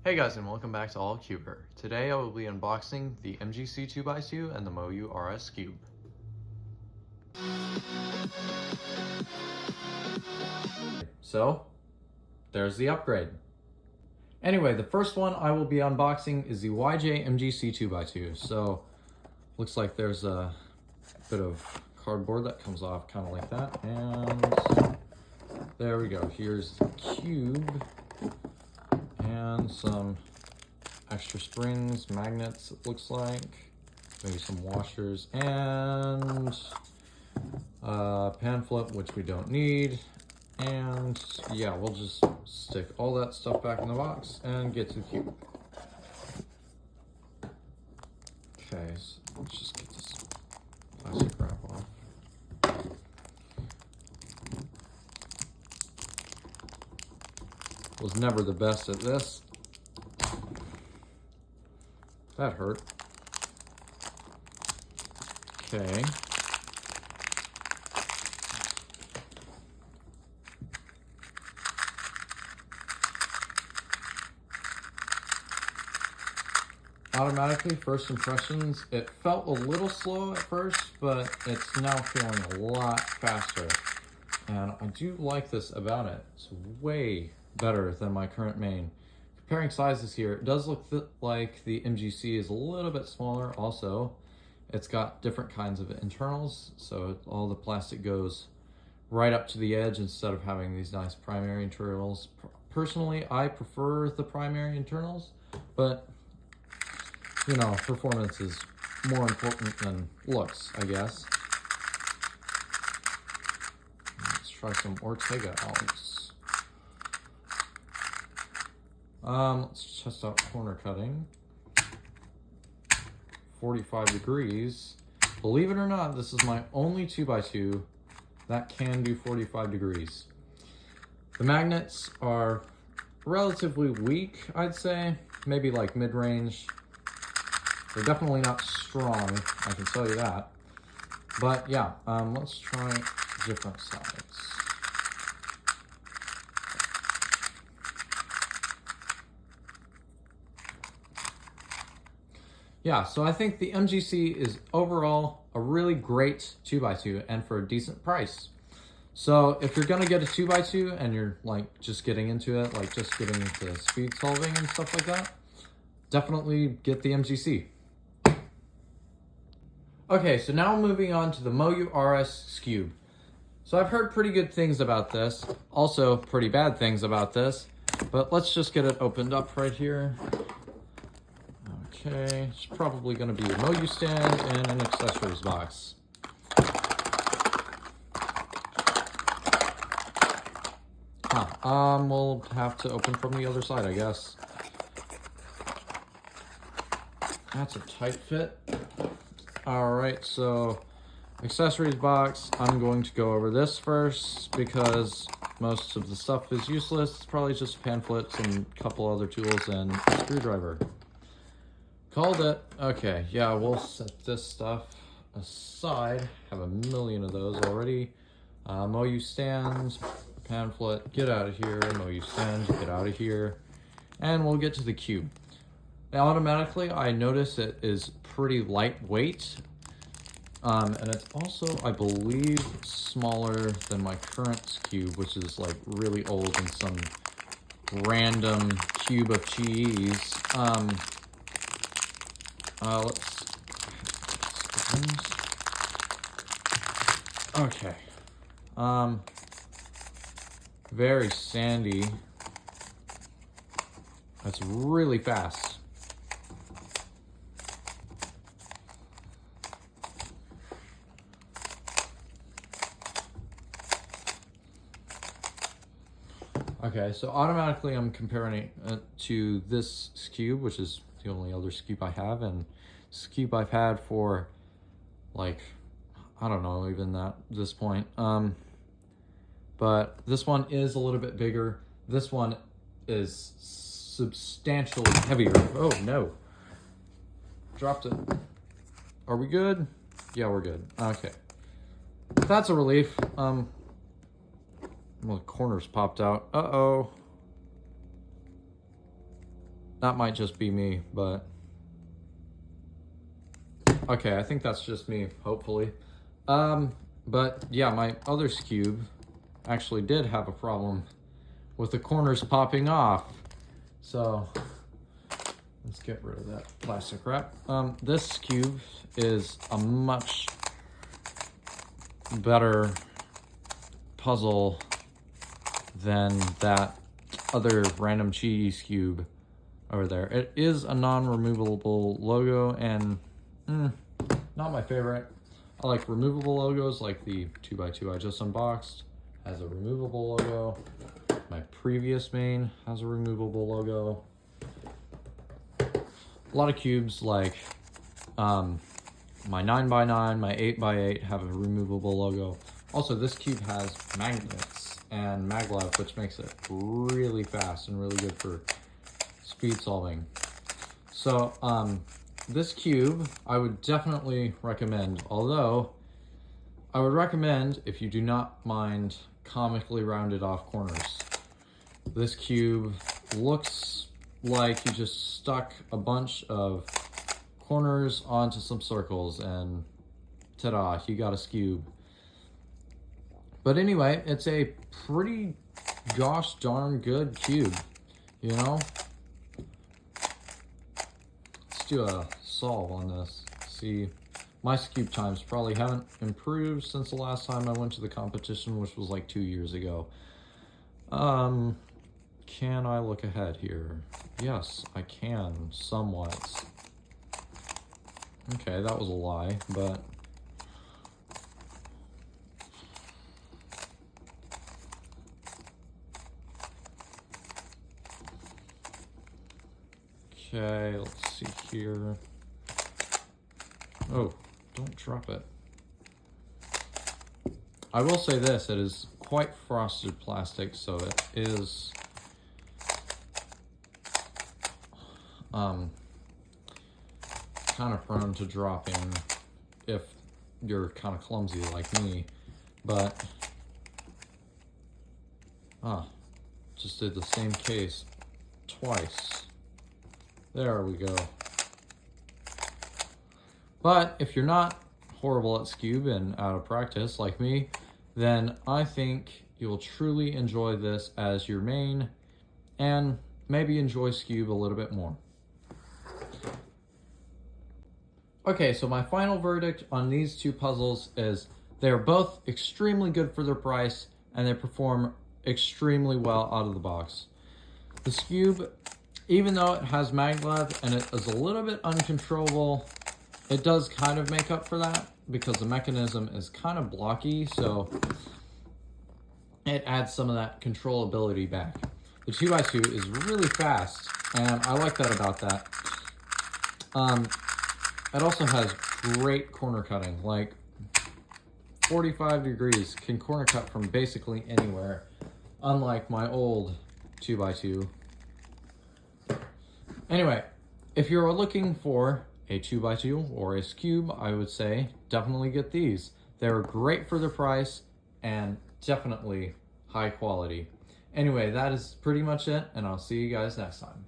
Hey guys, and welcome back to All Cuber. Today I will be unboxing the MGC 2x2 and the Moyu RS Skewb. So, there's the upgrade. Anyway, the first one I will be unboxing is the YJ MGC 2x2. So, looks like there's a bit of cardboard that comes off kind of like that. And there we go. Here's the cube. And some extra springs, magnets, it looks like. Maybe some washers and a pan flip, which we don't need. And yeah, we'll just stick all that stuff back in the box and get to the cube. Okay, so let's just get this plastic wrap off. Was never the best at this. That hurt. Okay. Automatically, first impressions, it felt a little slow at first, but it's now feeling a lot faster. And I do like this about it. It's way better than my current main. Comparing sizes here, it does look like the MGC is a little bit smaller also. It's got different kinds of internals, so all the plastic goes right up to the edge instead of having these nice primary internals. Personally, I prefer the primary internals, but you know, performance is more important than looks, I guess. Let's try some Ortega olives. Let's test out corner cutting. 45 degrees. Believe it or not, this is my only 2x2 that can do 45 degrees. The magnets are relatively weak, I'd say. Maybe like mid-range. They're definitely not strong, I can tell you that. But yeah, let's try different sides. Yeah, so I think the MGC is overall a really great 2x2 and for a decent price. So if you're gonna get a 2x2 and you're like just getting into it, like just getting into speed solving and stuff like that, definitely get the MGC. Okay, so now moving on to the Moyu RS Skewb. So I've heard pretty good things about this, also pretty bad things about this, but let's just get it opened up right here. Okay, it's probably going to be a Moyu stand and an accessories box. We'll have to open from the other side, I guess. That's a tight fit. All right, so accessories box, I'm going to go over this first because most of the stuff is useless. It's probably just pan flips and a couple other tools and a screwdriver. Called it. Okay, yeah, we'll set this stuff aside. Have a million of those already. Moyu stands, pan flip, get out of here. Moyu stands, get out of here. And we'll get to the cube. Automatically, I notice it is pretty lightweight. And it's also, I believe, smaller than my current Skewb, which is like really old and some random cube of cheese. Let's. Okay. Very sandy. That's really fast. Okay, so automatically I'm comparing it to this Skewb, which is the only other Skewb I have, and Skewb I've had for like, I don't know, even this point. But this one is a little bit bigger. This one is substantially heavier. Oh no, dropped it. Are we good? Yeah, we're good. Okay, that's a relief. Well, the corners popped out. Uh-oh. that might just be me, but okay, I think that's just me, hopefully. But yeah, my other Skewb actually did have a problem with the corners popping off. So let's get rid of that plastic wrap. This Skewb is a much better puzzle than that other random cheese Skewb over there. It is a non-removable logo, and not my favorite. I like removable logos, like the 2x2 I just unboxed has a removable logo. My previous main has a removable logo. A lot of cubes, like my 9x9, my 8x8 have a removable logo. Also, this cube has magnets and maglev, which makes it really fast and really good for speed solving. So this cube I would definitely recommend, although I would recommend if you do not mind comically rounded off corners. This cube looks like you just stuck a bunch of corners onto some circles and ta-da, you got a Skewb. But anyway, it's a pretty gosh darn good cube, you know? Let's do a solve on this. See, my Skewb times probably haven't improved since the last time I went to the competition, which was like 2 years ago. Can I look ahead here? Yes, I can, somewhat. Okay, that was a lie, but okay, let's see here. Oh, don't drop it. I will say this, it is quite frosted plastic, so it is kind of prone to dropping if you're kind of clumsy like me, but just did the same case twice. There we go. But if you're not horrible at Skewb and out of practice like me, then I think you'll truly enjoy this as your main and maybe enjoy Skewb a little bit more. Okay, so my final verdict on these two puzzles is they're both extremely good for their price and they perform extremely well out of the box. The Skewb, even though it has maglev and it is a little bit uncontrollable, it does kind of make up for that because the mechanism is kind of blocky, so it adds some of that controllability back. The 2x2 is really fast, and I like that about that. It also has great corner cutting, like 45 degrees can corner cut from basically anywhere, unlike my old 2x2. Anyway, if you're looking for a 2x2 or a Skewb, I would say definitely get these. They're great for their price and definitely high quality. Anyway, that is pretty much it, and I'll see you guys next time.